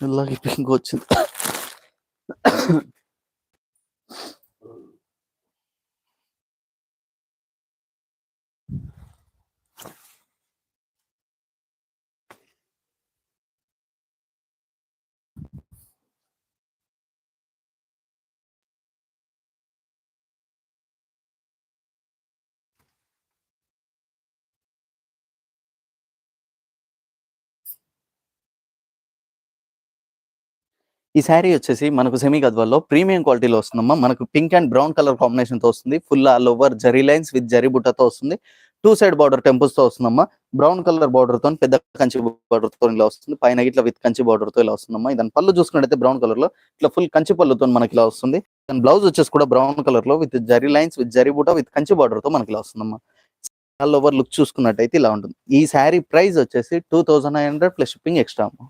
ఇలాగే పింక్ వచ్చింది. ఈ శారీ వచ్చేసి మనకు సెమీ గద్వాల్లో ప్రీమియం క్వాలిటీలో వస్తుందమ్మా. మనకు పింక్ అండ్ బ్రౌన్ కలర్ కాంబినేషన్‌తో వస్తుంది. Full all over zari lines with zari బుట్టతో వస్తుంది. 2 సైడ్ బార్డర్ టెంపుల్స్‌తో వస్తుందమ్మా. బ్రౌన్ కలర్ బార్డర్‌తోని పెద్ద కంచి బార్డర్‌తోని ఇలా వస్తుంది. పైన ఇట్లా విత్ కంచి బార్డర్‌తో ఇలా వస్తుందమ్మా. దాని పళ్ళు చూసుకున్నట్టయితే బ్రౌన్ కలర్‌లో ఇట్లా ఫుల్ కంచి పళ్ళుతోని మనకి ఇలా వస్తుంది. దాని బ్లౌజ్ వచ్చేసి కూడా బ్రౌన్ కలర్‌లో with zari lines with zari బుట్ట విత్ కంచి బార్డర్‌తో మనకి ఇలా వస్తుందమ్మా. ఆల్ ఓవర్ లుక్ చూసుకున్నట్టయితే ఇలా ఉంటుంది. ఈ శారీ ప్రైస్ వచ్చేసి 2900 ప్లస్ షిప్పింగ్ ఎక్స్ట్రా అమ్మా.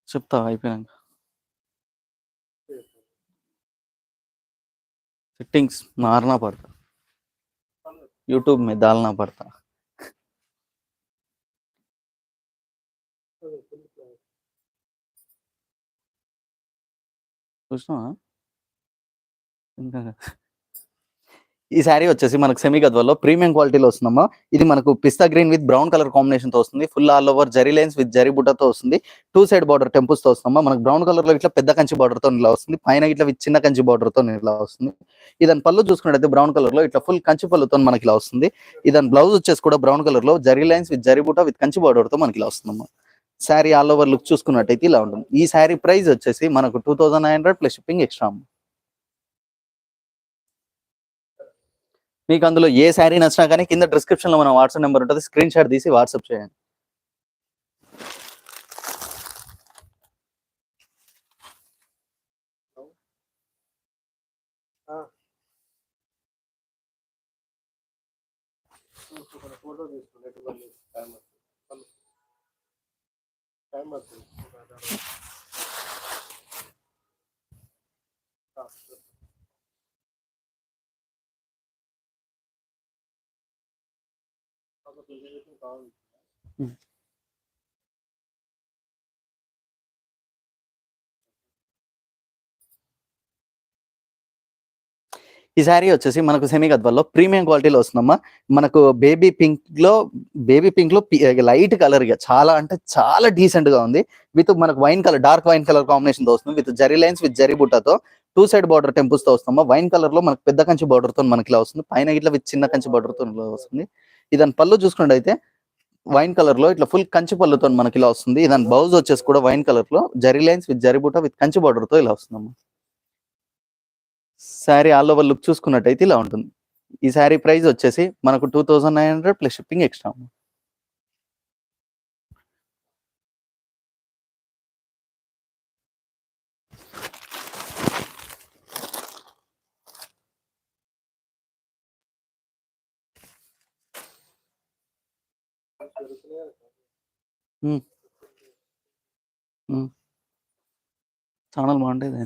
చెప్తా అయిపోయినాక. सेटिंग्स मारना पड़ता, यूट्यूब में डालना पड़ता. ఈ శారీ వచ్చేసి మనకు సెమీ గద్వాల్లో ప్రీమియం క్వాలిటీలో వస్తుందమ్మా. ఇది మనకు పిస్తా green with brown colour combination తో వస్తుంది. Full all over zari lines with zari బుట్టతో వస్తుంది. 2 సైడ్ బార్డర్ టెంపుల్స్ తో వస్తుందమ్మా. మనకు బ్రౌన్ కలర్ లో ఇట్లా పెద్ద కంచి బార్డర్ తో ఇలా వస్తుంది. పైన ఇట్లా విత్ చిన్న కంచి బార్డర్ తో ఇలా వస్తుంది. ఇదని పళ్ళు చూసుకున్నట్టయితే బ్రౌన్ కలర్ లో ఇట్లా ఫుల్ కంచి పళ్ళుతో మనకి ఇలా వస్తుంది. ఇదని బ్లౌజ్ వచ్చేసి కూడా బ్రౌన్ కలర్ లో జరీ లైన్స్ విత్ జరీ బుట్ట విత్ కంచి బార్డర్ తో మనకి ఇలా వస్తుందమ్మా. శారీ ఆల్ ఓవర్ లుక్ చూసుకున్నట్టయితే ఇలా ఉంటుంది. ఈ శారీ ప్రైస్ వచ్చేసి మనకు 2900 ప్లస్ షిప్పింగ్ ఎక్స్ట్రా. మీకు అందులో ఏ శారీ నచ్చినా కానీ కింద డిస్క్రిప్షన్ లో మన వాట్సాప్ నెంబర్ ఉంటుంది, స్క్రీన్ షాట్ తీసి వాట్సాప్ చేయండి. ఈ శారీ వచ్చేసి మనకు సెమీ గద్వాల్లో ప్రీమియం క్వాలిటీలో వస్తుందమ్మా. మనకు బేబీ పింక్ లో లైట్ కలర్ గా చాలా అంటే చాలా డీసెంట్ గా ఉంది. విత్ మనకు wine colour dark wine colour combination తో వస్తుంది. With zari lines with zari బుట్టతో 2 సైడ్ బార్డర్ టెంపుల్స్ తో వస్తామా. వైన్ కలర్ లో మనకు పెద్ద కంచి బార్డర్ తో మనకి ఇలా వస్తుంది. పైన ఇట్లా విత్ చిన్న కంచి బార్డర్ తో వస్తుంది. ఇదని పళ్ళు చూసుకున్నట్టయితే వైన్ కలర్ లో ఇట్లా ఫుల్ కంచి పళ్ళుతో మనకి ఇలా వస్తుంది. దాని బ్లౌజ్ వచ్చేసి కూడా వైన్ కలర్ లో జరీ లైన్స్ విత్ జరీ బుట్ట విత్ కంచి బార్డర్ తో ఇలా వస్తుందమ్మా. శారీ ఆల్ ఓవర్ లుక్ చూసుకున్నట్టయితే ఇలా ఉంటుంది. ఈ శారీ ప్రైస్ వచ్చేసి మనకు 2900 ప్లస్ షిప్పింగ్ ఎక్స్ట్రా. ఛానల్ బాగుంటుంది.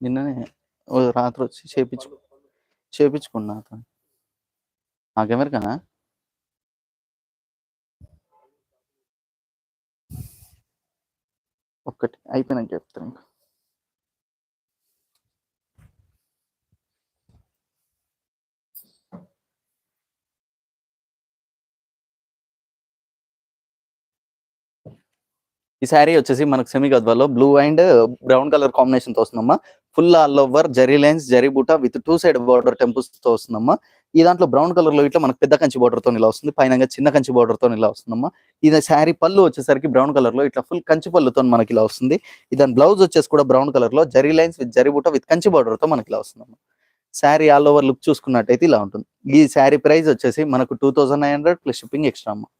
నిన్ననే రాత్రి వచ్చి చేపించుకున్నా. నాకెవరికనా ఒక్కటి అయిపోయినాక చెప్తాను ఇంకా. ఈ శారీ వచ్చేసి మనకు సెమీ గద్వాల్లో blue and brown colour combination తో వస్తుందమ్మా. Full all over zari lines zari బూటా విత్ 2 సైడ్ బార్డర్ టెంపుల్స్ తో వస్తుందమ్మా. ఈ దాంట్లో బ్రౌన్ కలర్ లో ఇట్లా మనకు పెద్ద కంచి బార్డర్ తో ఇలా వస్తుంది. పైన చిన్న కంచి బార్డర్ తో ఇలా వస్తుందమ్మా. ఇది శారీ పళ్ళు వచ్చేసరికి బ్రౌన్ కలర్ లో ఇట్లా ఫుల్ కంచి పళ్ళుతో మనకి ఇలా వస్తుంది. దాని బ్లౌజ్ వచ్చేసి కూడా బ్రౌన్ కలర్ లో జరీ లైన్స్ విత్ జరీ బూటా విత్ కంచి బార్డర్ తో మనకి ఇలా వస్తుందమ్మా. శారీ ఆల్ ఓవర్ లుక్ చూసుకున్నట్టయితే ఇలా ఉంటుంది. ఈ శారీ ప్రైస్ వచ్చేసి మనకు 2900 ప్లస్ షిప్పింగ్ ఎక్స్ట్రా అమ్మా.